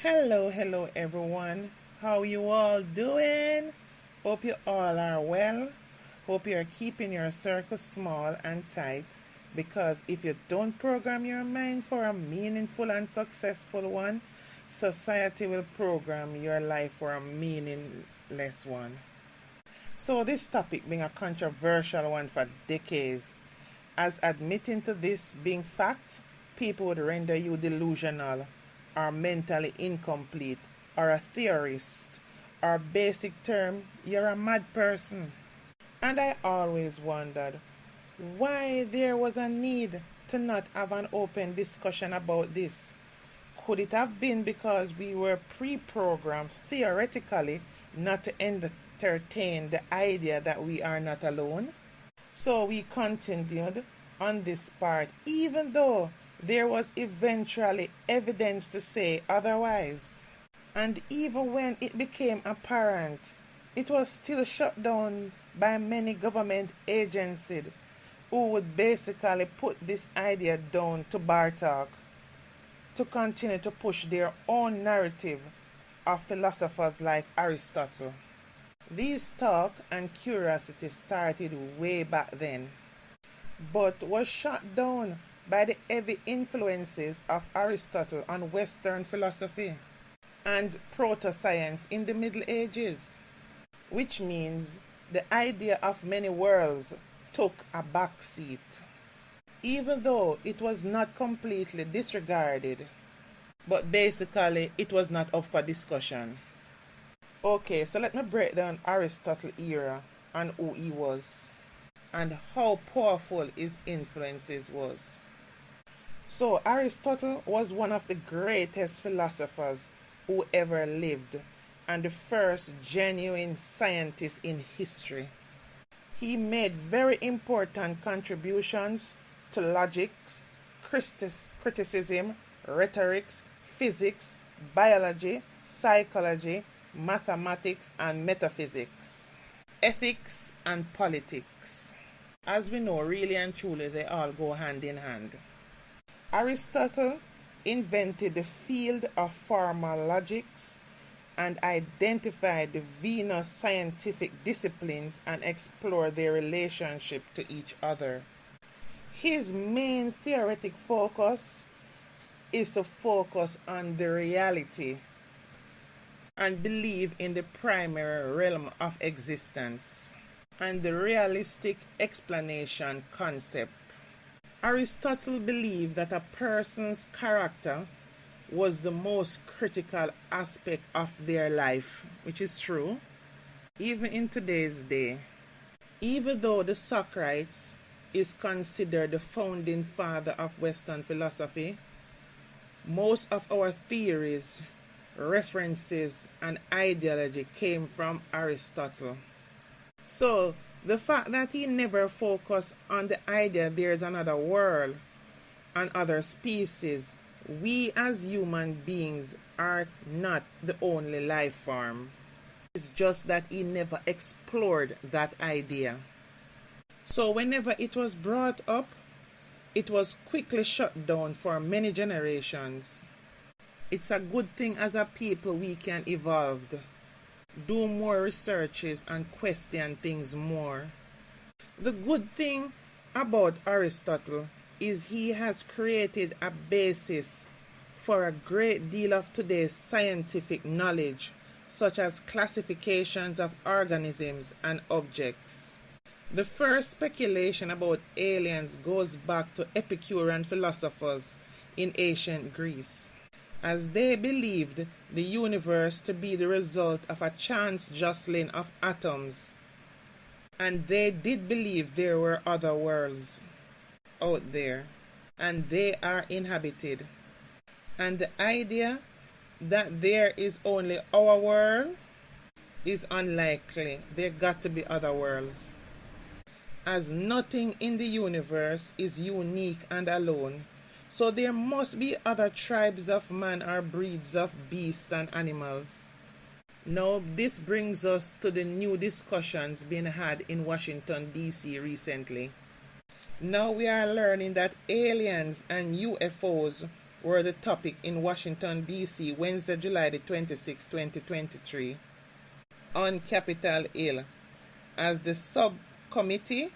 Hello everyone. How you all doing? Hope you all are well. Hope you are keeping your circle small and tight because if you don't program your mind for a meaningful and successful one, society will program your life for a meaningless one. So this topic being a controversial one for decades, as admitting to this being fact, people would render you delusional or mentally incomplete or a theorist or basic term, you're a mad person. And I always wondered why there was a need to not have an open discussion about this. Could it have been because we were pre-programmed theoretically not to entertain the idea that we are not alone? So we continued on this part even though there was eventually evidence to say otherwise. And even when it became apparent, it was still shut down by many government agencies who would basically put this idea down to bar talk to continue to push their own narrative of philosophers like Aristotle. These talk and curiosity started way back then, but was shut down by the heavy influences of Aristotle on Western philosophy and proto-science in the Middle Ages, which means the idea of many worlds took a back seat, even though it was not completely disregarded, but basically it was not up for discussion. Okay, so let me break down Aristotle era and who he was and how powerful his influences was. So Aristotle was one of the greatest philosophers who ever lived and the first genuine scientist in history. He made very important contributions to logics, criticism, rhetorics, physics, biology, psychology, mathematics and metaphysics, ethics and politics. As we know, really and truly, they all go hand in hand. Aristotle invented the field of formal logics and identified the Venus scientific disciplines and explored their relationship to each other. His main theoretic focus is to focus on the reality and believe in the primary realm of existence and the realistic explanation concept. Aristotle believed that a person's character was the most critical aspect of their life, which is true, even in today's day. Even though the Socrates is considered the founding father of Western philosophy, most of our theories, references, and ideology came from Aristotle. So, the fact that he never focused on the idea there is another world and other species, we as human beings are not the only life form. It's just that he never explored that idea. So whenever it was brought up, it was quickly shut down for many generations. It's a good thing as a people we can evolve, do more researches and question things more. The good thing about Aristotle is he has created a basis for a great deal of today's scientific knowledge, such as classifications of organisms and objects. The first speculation about aliens goes back to Epicurean philosophers in ancient Greece, as they believed the universe to be the result of a chance jostling of atoms, and they did believe there were other worlds out there, and they are inhabited. And the idea that there is only our world is unlikely. There got to be other worlds, as nothing in the universe is unique and alone. So there must be other tribes of man or breeds of beasts and animals. Now this brings us to the new discussions being had in Washington, D.C. recently. Now we are learning that aliens and UFOs were the topic in Washington, D.C., Wednesday, July the 26th, 2023, on Capitol Hill, as the Subcommittee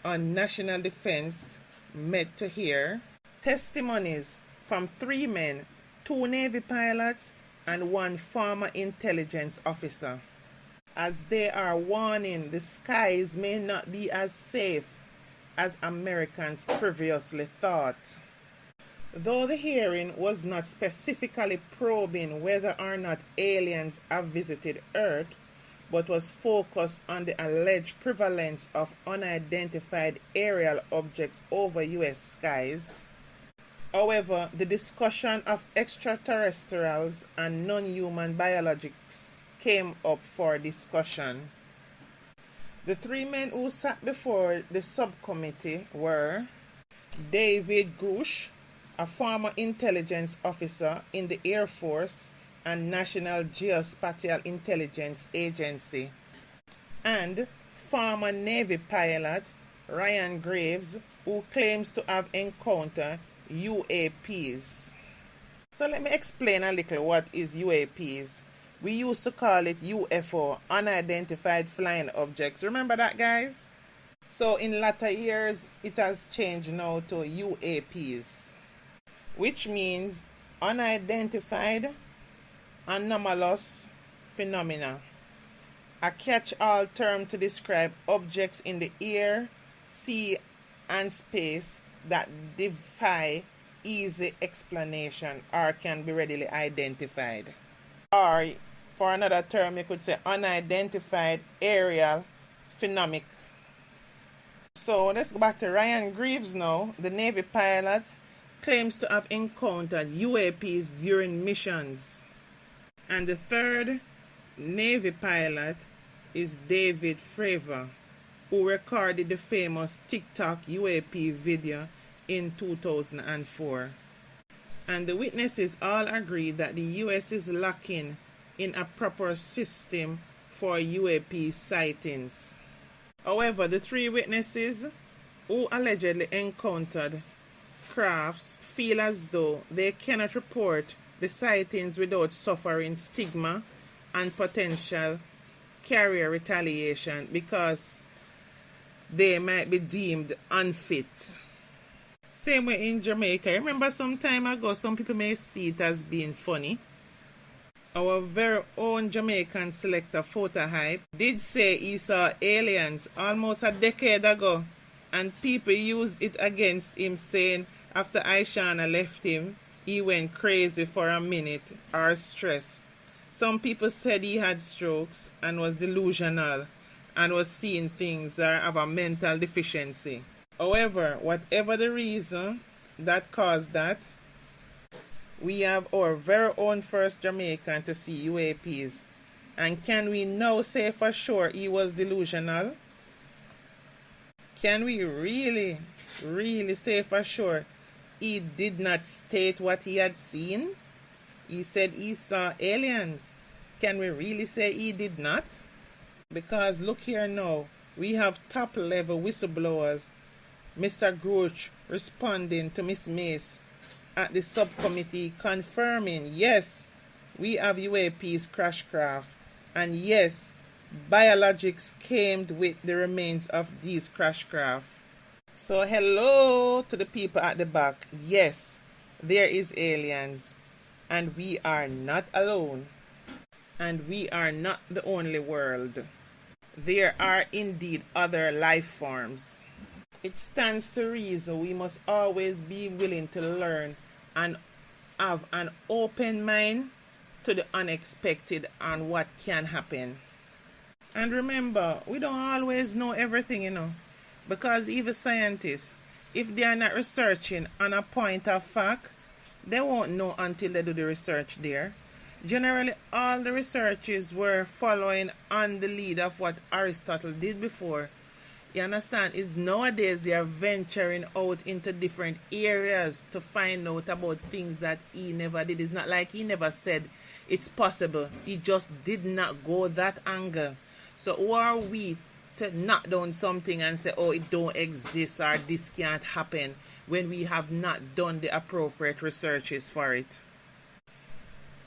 on National Defense met to hear testimonies from 3 men, 2 Navy pilots, and 1 former intelligence officer, as they are warning the skies may not be as safe as Americans previously thought. Though the hearing was not specifically probing whether or not aliens have visited Earth, but was focused on the alleged prevalence of unidentified aerial objects over U.S. skies. However, the discussion of extraterrestrials and non-human biologics came up for discussion. The 3 men who sat before the subcommittee were David Grush, a former intelligence officer in the Air Force and National Geospatial Intelligence Agency, and former Navy pilot Ryan Graves, who claims to have encountered UAPs. So let me explain a little what is UAPs. We used to call it UFO, unidentified flying objects. Remember that, guys? So in latter years, it has changed now to UAPs, which means unidentified anomalous phenomena, a catch-all term to describe objects in the air, sea, and space that defy easy explanation or can be readily identified. Or, for another term, you could say unidentified aerial phenomena. So let's go back to Ryan Graves now. The Navy pilot claims to have encountered UAPs during missions. And the third Navy pilot is David Fravor, who recorded the famous TikTok UAP video in 2004. And the witnesses all agree that the U.S. is lacking in a proper system for UAP sightings. However, the 3 witnesses who allegedly encountered crafts feel as though they cannot report the sightings without suffering stigma and potential carrier retaliation because they might be deemed unfit. Same way in Jamaica. Remember some time ago, some people may see it as being funny. Our very own Jamaican selector, Fotohype, did say he saw aliens almost a decade ago, and people used it against him, saying after ishawna left him, he went crazy for a minute or stressed. Some people said he had strokes and was delusional and was seeing things or have a mental deficiency. However, whatever the reason that caused that, we have our very own first Jamaican to see UAPs. And can we now say for sure he was delusional? Can we really say for sure he did not state what he had seen? He said he saw aliens. Can we really say he did not? Because look here now, we have top level whistleblowers, Mr. Groach responding to Miss Mace at the subcommittee confirming, yes, we have UAP's crash craft, and yes, biologics came with the remains of these crash craft. So hello to the people at the back. Yes, there is aliens, and we are not alone, and we are not the only world. There are indeed other life forms. It stands to reason we must always be willing to learn and have an open mind to the unexpected and what can happen. And remember, we don't always know everything, because even scientists, if they are not researching on a point of fact, they won't know until they do the research there. Generally, all the researchers were following on the lead of what Aristotle did before. You understand? Is nowadays they are venturing out into different areas to find out about things that he never did. It's not like he never said it's possible. He just did not go that angle. So who are we to knock down something and say, oh, it don't exist or this can't happen, when we have not done the appropriate researches for it.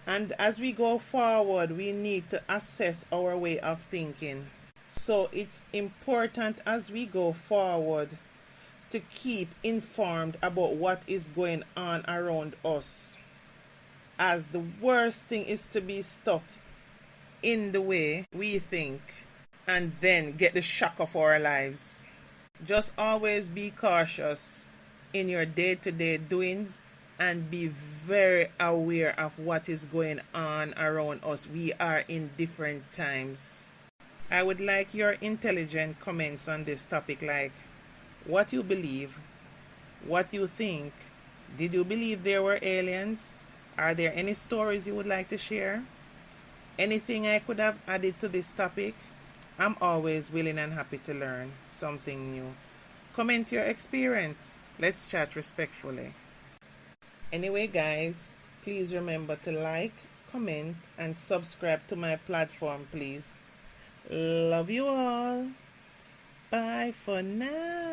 And as we go forward, we need to assess our way of thinking. So it's important as we go forward to keep informed about what is going on around us. As the worst thing is to be stuck in the way we think and then get the shock of our lives. Just always be cautious in your day-to-day doings and be very aware of what is going on around us. We are in different times. I would like your intelligent comments on this topic, like what you believe, what you think. Did you believe there were aliens? Are there any stories you would like to share? Anything I could have added to this topic? I'm always willing and happy to learn something new. Comment your experience. Let's chat respectfully. Anyway, guys, please remember to like, comment, and subscribe to my platform, please. Love you all. Bye for now.